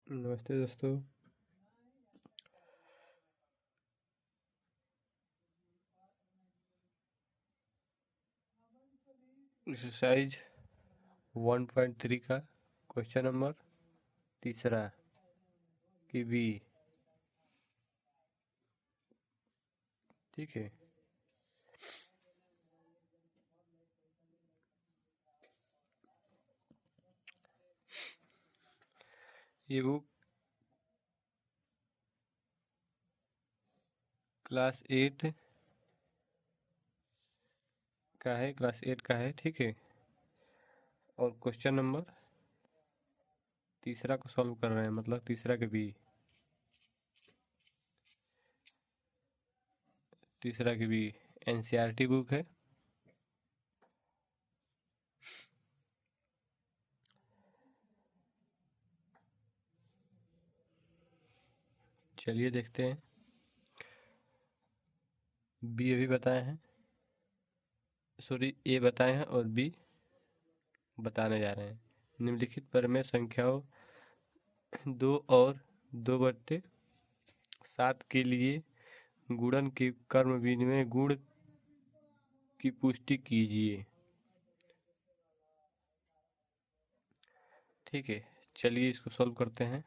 नमस्ते दोस्तों। एक्सरसाइज 1.3 का क्वेश्चन नंबर तीसरा की बी। ठीक है, ये बुक क्लास 8 का है, ठीक है। और क्वेश्चन नंबर तीसरा को सॉल्व कर रहे हैं, मतलब तीसरा के बी। तीसरा की बी एनसीईआरटी बुक है। चलिए देखते हैं। बी अभी बताए हैं, सॉरी ए बताए हैं और बी बताने जा रहे हैं। निम्नलिखित परिमेय संख्याओं 2 और 2/7 के लिए गुणन के क्रम विनिमय गुण की पुष्टि कीजिए। ठीक है, चलिए इसको सॉल्व करते हैं।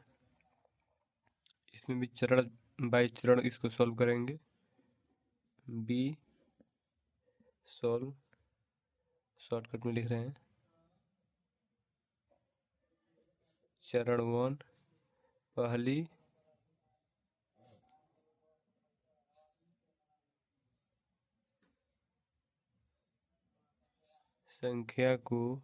इसमें भी चरण बाई चरण इसको सॉल्व करेंगे। बी सॉल्व शॉर्टकट में लिख रहे हैं। चरण 1, पहली संख्या को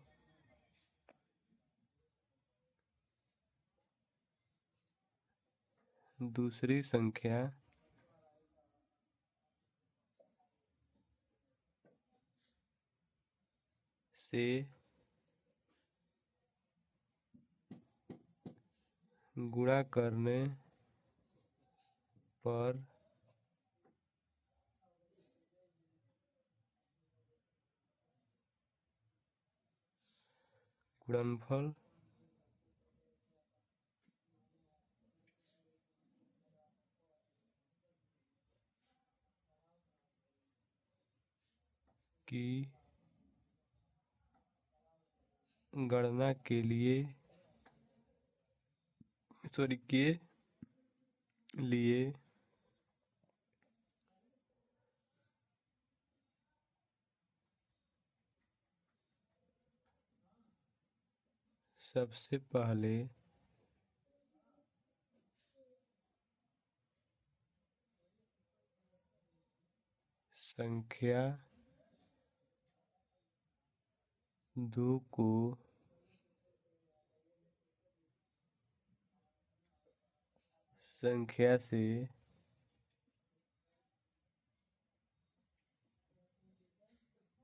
दूसरी संख्या से गुणा करने पर गुणनफल की गणना के लिए सबसे पहले संख्या 2 को संख्या से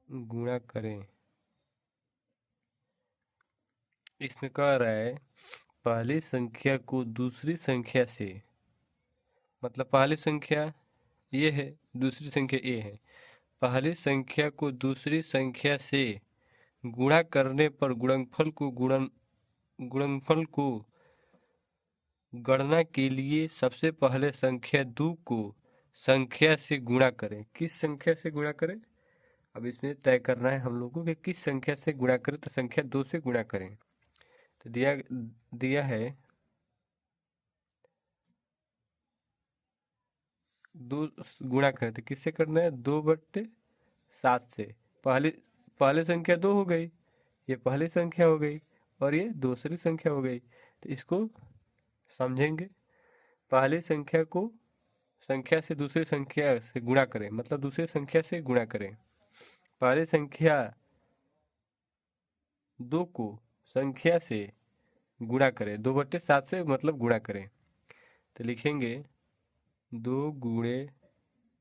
गुणा करें। इसमें कह रहा है पहली संख्या को दूसरी संख्या से, मतलब पहली संख्या ये है, दूसरी संख्या ए है। पहली संख्या को दूसरी संख्या से गुणा करने पर गुणनफल को गणना के लिए सबसे पहले संख्या 2 को संख्या से गुणा करें। किस संख्या से गुणा करें? अब इसमें तय करना है हम लोगों कि किस संख्या से गुणा करें। तो संख्या 2 से गुणा करें। तो दिया है 2 गुणा करें तो किससे करना है? 2/7 से। पहली पहली संख्या 2 हो गई, ये पहली संख्या हो गई और ये दूसरी संख्या हो गई। तो इसको समझेंगे। पहली संख्या को संख्या से दूसरी संख्या से गुणा करें, मतलब दूसरी संख्या से गुणा करें। पहली संख्या 2 को संख्या से गुणा करें, 2/7 से मतलब गुणा करें। तो लिखेंगे 2 गुणे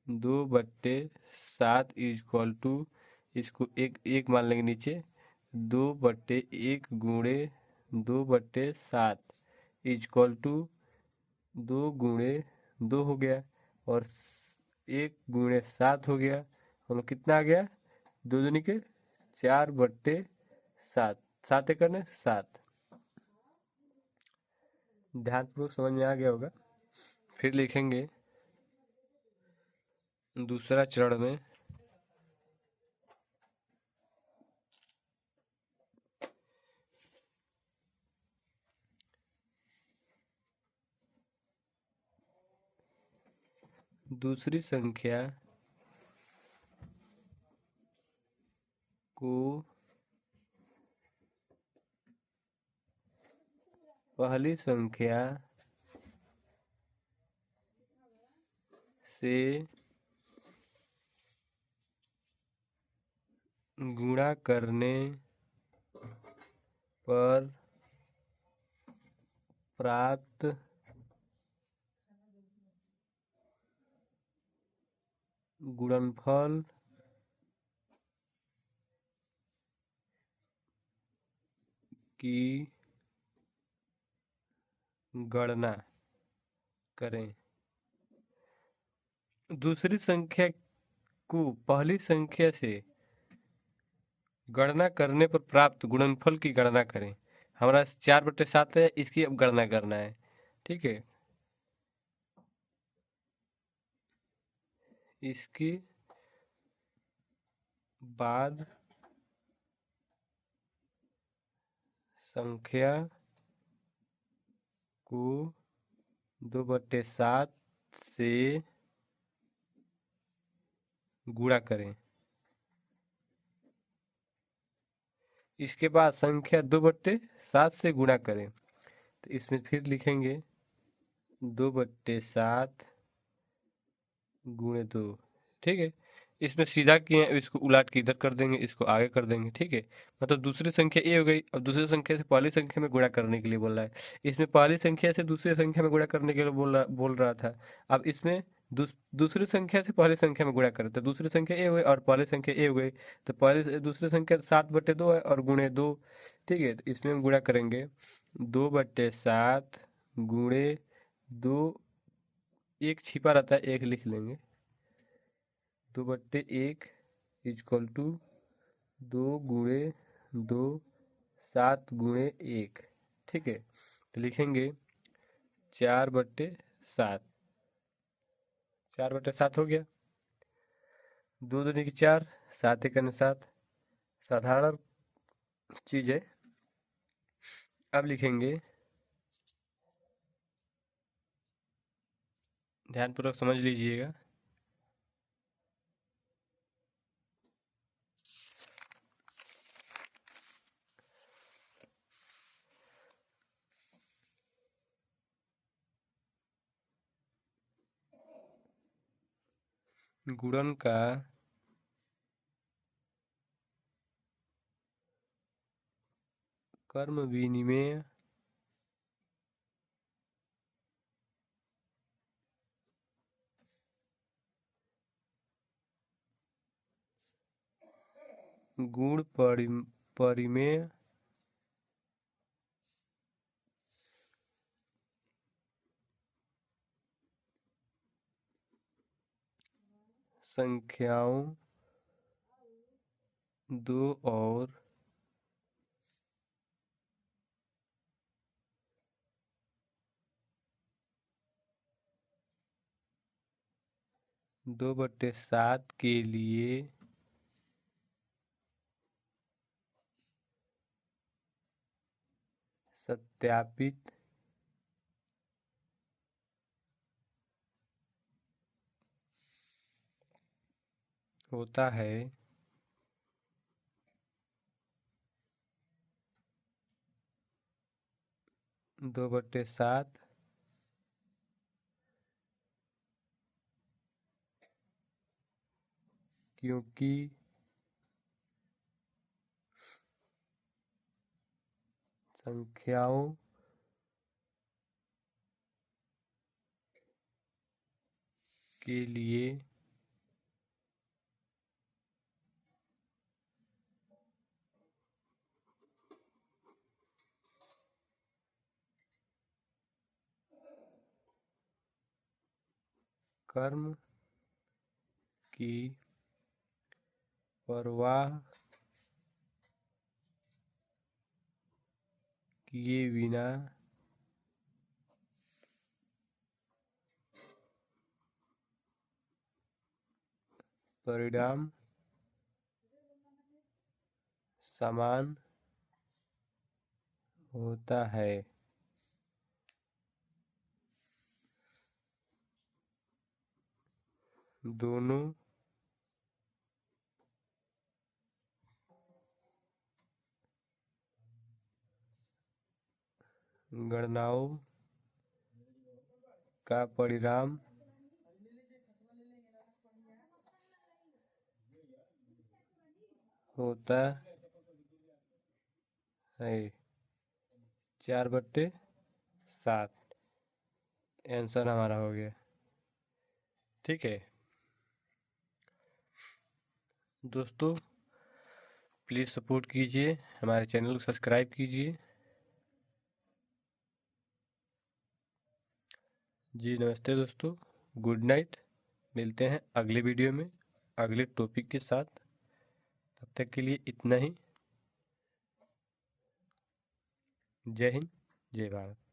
2/7 इज इक्वल टू, इसको एक एक मान लेंगे नीचे, 2/1 गुणे 2/7 इज इक्वल टू 2 गुणे 2 हो गया और 1 गुणे 7 हो गया। हम लोग कितना आ गया? 2 दूनी के 4/7, 7 एक करने 7। ध्यानपूर्वक समझ में आ गया होगा। फिर लिखेंगे दूसरा चरण में दूसरी संख्या को पहली संख्या से गुणा करने पर प्राप्त गुणनफल की गणना करें। दूसरी संख्या को पहली संख्या से गणना करने पर प्राप्त गुणनफल की गणना करें। हमारा 4/7 है, इसकी अब गणना करना है। ठीक है, इसके बाद संख्या को 2/7 से गुणा करें। इसके बाद संख्या 2/7 से गुणा करें, तो इसमें फिर लिखेंगे 2/7 गुणे 2। ठीक है, इसमें सीधा किए, इसको उलट के इधर कर देंगे, इसको आगे कर देंगे। ठीक है, मतलब दूसरी संख्या ए हो गई। अब दूसरी संख्या से पहली संख्या में गुणा करने के लिए बोल रहा है। इसमें पहली संख्या से दूसरी संख्या में गुणा करने के लिए बोल रहा था। अब इसमें दूसरी संख्या से पहली संख्या में गुणा करें, तो दूसरी संख्या ए हो गई और पहली संख्या ए हो गई। तो पहली दूसरी संख्या 7/2 है और गुणे 2। ठीक है, तो इसमें हम गुणा करेंगे 2/7 गुणे 2। एक छिपा रहता है, एक लिख लेंगे। 2/1 इजक्वल टू 2 गुणे 2 7 गुणे 1। ठीक है, तो लिखेंगे 4/7। 4/7 हो गया। 2 दूनी की 4, 7 एकन 7, साधारण चीज है। अब लिखेंगे, ध्यानपूर्वक समझ लीजिएगा। गुणन का कर्म विनिमय गुण परिमेय संख्याओं 2 और 2/7 के लिए सत्यापित होता है। 2/7 क्योंकि संख्याओं के लिए कर्म की परवाह किए बिना परिणाम समान होता है। दोनों गणनाओं का परिणाम होता है 4/7। आंसर हमारा हो गया। ठीक है दोस्तों, प्लीज़ सपोर्ट कीजिए, हमारे चैनल को सब्सक्राइब कीजिए। जी नमस्ते दोस्तों, गुड नाइट। मिलते हैं अगले वीडियो में अगले टॉपिक के साथ। तब तक के लिए इतना ही। जय हिंद, जय भारत।